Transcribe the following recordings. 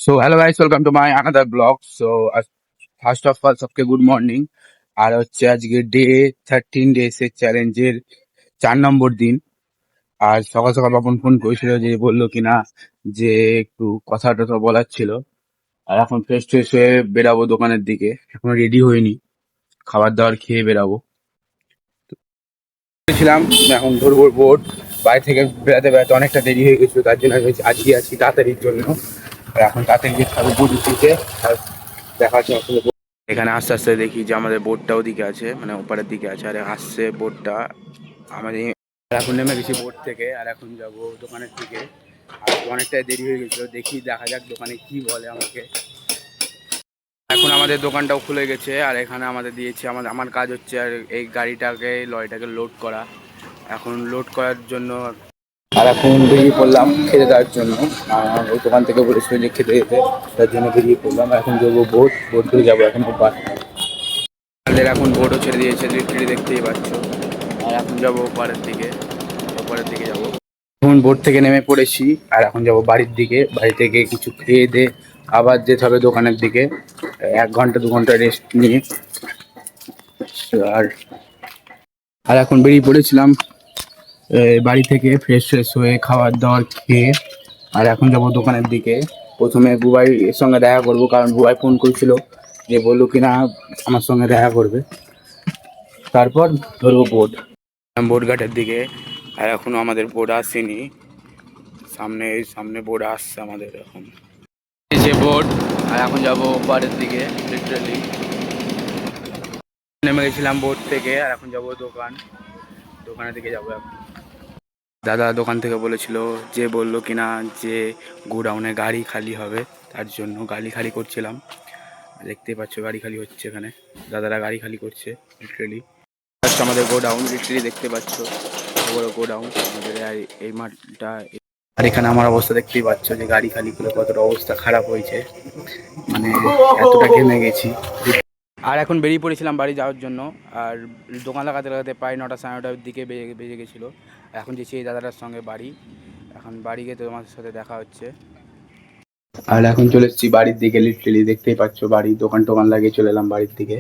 So hello guys, welcome to my another blog. So first of all সবকে good morning. আর হচ্ছে আজকে day 13 days এর চ্যালেঞ্জের 4 নম্বর দিন। আর সকাল সকাল বাপন ফোন করেছিল, যে বললো কিনা যে একটু কথা টথা বলার ছিল। আর এখন ফ্রেশ ট্রেশ হয়ে বেরাবো দোকানের দিকে, এখন রেডি হইনি, খাবার দাবার খেয়ে বেরাবো। ছিলাম, এখন ধরবো বোট। বাড়ি থেকে বেড়াতে বেড়াতে অনেকটা দেরি হয়ে গেছিল, তার জন্য আমি আজকে আছি তাড়াতাড়ির জন্য। আর এখন তাড়াতাড়ি গিয়ে খাবো বোট উঠেছে। আর দেখা হচ্ছে আসলে এখানে আস্তে আস্তে দেখি যে আমাদের বোটটা ওদিকে আছে, মানে ওপারের দিকে আছে, আর আসছে বোটটা আমাদের। এখন নেমে গেছি বোট থেকে, আর এখন যাব দোকানের দিকে। আর অনেকটাই দেরি হয়ে গেছিলো, দেখি দেখা যাক দোকানে কি বলে আমাকে। এখন আমাদের দোকানটাও খুলে গেছে, আর এখানে আমাদের দিয়েছে, আমার কাজ হচ্ছে আর এই গাড়িটাকে লরিটাকে লোড করা। এখন লোড করার জন্য আর এখন বেরিয়ে পড়লাম খেতে দেওয়ার জন্য। ওই দোকান থেকে বলেছিল যে খেতে যেতে, তার জন্য বেরিয়ে পড়লাম। এখন যাবো বোট ধরে যাবো এখন ওপার। আমাদের এখন বোটও ছেড়ে দিয়েছে, লিটারি দেখতেই পাচ্ছ। আর এখন যাবো ওপারের দিকে যাবো। এখন বোট থেকে নেমে পড়েছি, আর এখন যাব বাড়ির দিকে। বাড়ি থেকে কিছু খেয়ে দিয়ে আবার যেতে হবে দোকানের দিকে, 1 ঘন্টা 2 ঘন্টা রেস্ট নিয়ে। আর আর এখন বেরিয়ে পড়েছিলাম বাড়ি থেকে ফ্রেশ ফ্রেশ হয়ে খাবার দাবার খেয়ে। আর এখন যাব দোকানের দিকে। প্রথমে বুবাইয়ের সঙ্গে দেখা করব, কারণ বুবাই ফোন করেছিল যে বললো কিনা আমার সঙ্গে দেখা করবে। তারপর ধরবো বোট ঘাটের দিকে। আর এখনো আমাদের বোট আসেনি, সামনে বোট আসছে আমাদের এখন। এই যে বোট, আর এখন যাব ওপারের দিকে। লিটারালি নেমে গেছিলাম বোট থেকে, আর এখন যাব দোকানের দিকে যাবো এখন। দাদা দোকান থেকে বলেছিল, যে বললো কিনা যে গোডাউনে গাড়ি খালি হবে, তার জন্য গাড়ি খালি করছিলাম। দেখতেই পাচ্ছ গাড়ি খালি হচ্ছে, এখানে দাদারা গাড়ি খালি করছে লিটারেলি। আমাদের গোডাউন লিটারেলি দেখতে পাচ্ছ, বড় গোডাউন আমাদের এই মাঠটা। আর এখানে আমার অবস্থা দেখতেই পাচ্ছ, যে গাড়ি খালি করে কতটা অবস্থা খারাপ হয়েছে, মানে এতটা ঘেমে গেছি। আর এখন বেরিয়ে পড়েছিলাম বাড়ি যাওয়ার জন্য। আর দোকান লাগাতে লাগাতে প্রায় 9টা 9:30টার দিকে বেজে গেছিলো। এখন যেছি এই দাদাটার সঙ্গে বাড়ি। এখন বাড়ি গিয়ে তোমার সাথে দেখা হচ্ছে। আর এখন চলে এসেছি বাড়ির দিকে, লিটারেলি দেখতেই পাচ্ছ বাড়ি, দোকান টোকান লাগিয়ে চলে এলাম বাড়ির দিকে।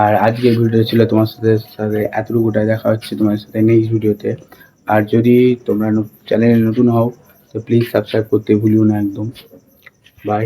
আর আজকের ভিডিও ছিল তোমার সাথে এতটুকুটাই। দেখা হচ্ছে তোমার সাথে নেক্সট ভিডিওতে। আর যদি তোমরা চ্যানেলে নতুন হও তো প্লিজ সাবস্ক্রাইব করতে ভুলিও না একদম। বাই।